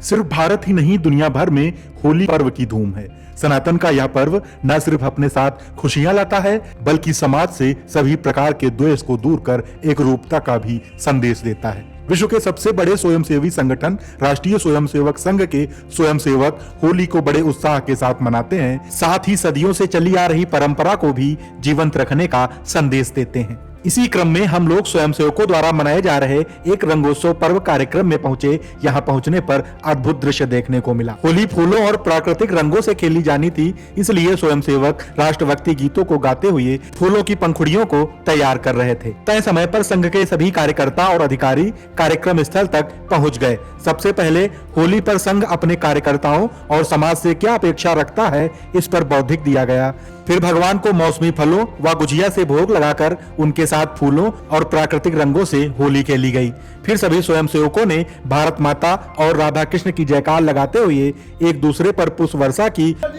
सिर्फ भारत ही नहीं, दुनिया भर में होली पर्व की धूम है। सनातन का यह पर्व न सिर्फ अपने साथ खुशियां लाता है, बल्कि समाज से सभी प्रकार के द्वेष को दूर कर एक रूपता का भी संदेश देता है। विश्व के सबसे बड़े स्वयंसेवी संगठन राष्ट्रीय स्वयंसेवक संघ के स्वयंसेवक होली को बड़े उत्साह के साथ मनाते हैं, साथ ही सदियों से चली आ रही परंपरा को भी जीवंत रखने का संदेश देते हैं। इसी क्रम में हम लोग स्वयंसेवकों द्वारा मनाए जा रहे एक रंगोत्सव पर्व कार्यक्रम में पहुंचे। यहाँ पहुंचने पर अद्भुत दृश्य देखने को मिला। होली फूलों और प्राकृतिक रंगों से खेली जानी थी, इसलिए स्वयंसेवक राष्ट्रभक्ति गीतों को गाते हुए फूलों की पंखुड़ियों को तैयार कर रहे थे। तय समय पर संघ के सभी कार्यकर्ता और अधिकारी कार्यक्रम स्थल तक पहुँच गए। सबसे पहले होली पर संघ अपने कार्यकर्ताओं और समाज से क्या अपेक्षा रखता है, इस पर बौद्धिक दिया गया। फिर भगवान को मौसमी फलों व गुजिया से भोग लगाकर उनके साथ फूलों और प्राकृतिक रंगों से होली खेली गई। फिर सभी स्वयंसेवकों ने भारत माता और राधा कृष्ण की जयकार लगाते हुए एक दूसरे पर पुष्प वर्षा की। शंकर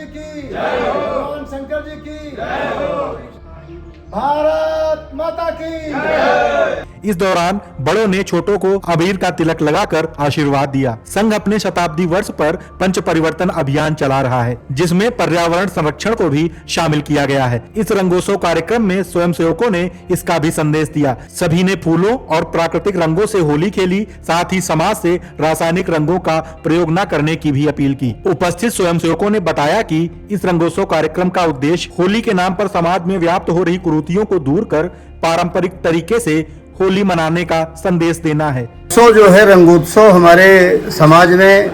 जी की भारत माता की। इस दौरान बड़ों ने छोटों को अबीर का तिलक लगाकर आशीर्वाद दिया। संघ अपने शताब्दी वर्ष पर पंच परिवर्तन अभियान चला रहा है, जिसमें पर्यावरण संरक्षण को भी शामिल किया गया है। इस रंगोत्सव कार्यक्रम में स्वयंसेवकों ने इसका भी संदेश दिया। सभी ने फूलों और प्राकृतिक रंगों से होली खेली, साथ ही समाज से रासायनिक रंगों का प्रयोग न करने की भी अपील की। उपस्थित स्वयंसेवकों ने बताया कि इस रंगोत्सव कार्यक्रम का उद्देश्य होली के नाम पर समाज में व्याप्त हो रही कुरीतियों को दूर कर पारंपरिक तरीके से होली मनाने का संदेश देना है। उत्सव जो है रंगोत्सव हमारे समाज में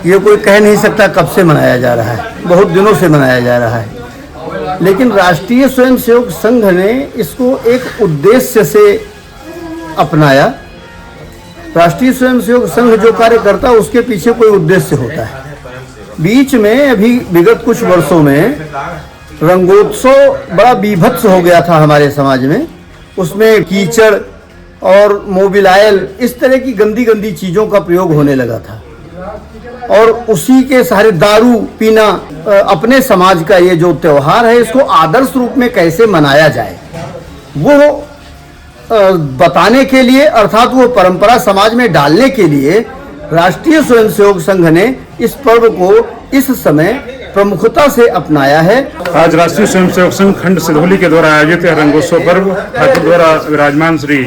ये कोई कह नहीं सकता कब से मनाया जा रहा है, बहुत दिनों से मनाया जा रहा है। लेकिन राष्ट्रीय स्वयंसेवक संघ ने इसको एक उद्देश्य से अपनाया। राष्ट्रीय स्वयंसेवक संघ जो कार्य करता है उसके पीछे कोई उद्देश्य होता है। बीच में अभी विगत कुछ वर्षों में रंगोत्सव बड़ा बीभत्स हो गया था हमारे समाज में। उसमें कीचड़ और मोबिलायल इस तरह की गंदी गंदी चीज़ों का प्रयोग होने लगा था, और उसी के सारे दारू पीना। अपने समाज का ये जो त्यौहार है, इसको आदर्श रूप में कैसे मनाया जाए वो बताने के लिए, अर्थात वो परंपरा समाज में डालने के लिए राष्ट्रीय स्वयंसेवक संघ ने इस पर्व को इस समय प्रमुखता से अपनाया है। आज राष्ट्रीय स्वयंसेवक संघ खंड सिधौली के द्वारा आयोजित रंगोत्सव पर्व ठाकुर द्वारा विराजमान श्री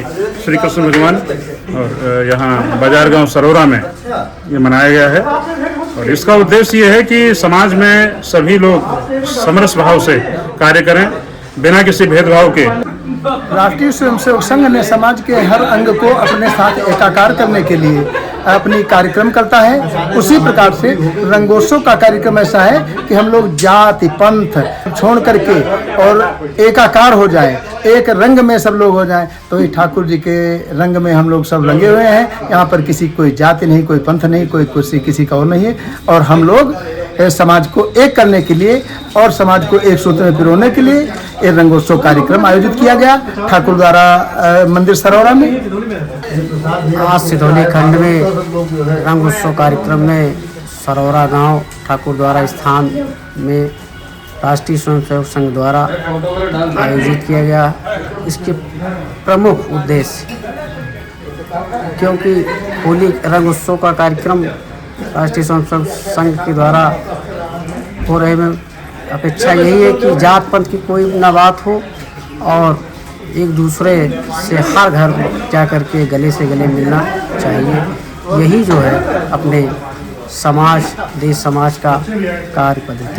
कृष्ण भगवान और यहाँ बाजार गांव सरोरा में ये मनाया गया है। और इसका उद्देश्य ये है कि समाज में सभी लोग समरस भाव से कार्य करें, बिना किसी भेदभाव के। राष्ट्रीय स्वयंसेवक संघ ने समाज के हर अंग को अपने साथ एकाकार करने के लिए अपनी कार्यक्रम करता है। उसी प्रकार से रंगोत्सव का कार्यक्रम ऐसा है कि हम लोग जाति पंथ छोड़ करके और एकाकार हो जाएं, एक रंग में सब लोग हो जाएं। तो ये ठाकुर जी के रंग में हम लोग सब रंगे हुए हैं। यहाँ पर किसी कोई जाति नहीं, कोई पंथ नहीं, कोई कुर्सी किसी का और नहीं है। और हम लोग समाज को एक करने के लिए और समाज को एक सूत्र में पिरोने के लिए ये रंगोत्सव कार्यक्रम आयोजित किया गया ठाकुर द्वारा मंदिर सरोरा में। आज सिधौली खंड में रंगोत्सव कार्यक्रम में सरोरा गांव ठाकुर द्वारा स्थान में राष्ट्रीय स्वयंसेवक संघ द्वारा आयोजित किया गया। इसके प्रमुख उद्देश्य, क्योंकि होली रंगोत्सव का कार्यक्रम राष्ट्रीय स्वयंसेवक संघ के द्वारा हो रहे में अपेक्षा यही है कि जात पंथ की कोई न बात हो और एक दूसरे से हर घर जा कर के गले से गले मिलना चाहिए। यही जो है अपने समाज देश समाज का कार्य पद्धति।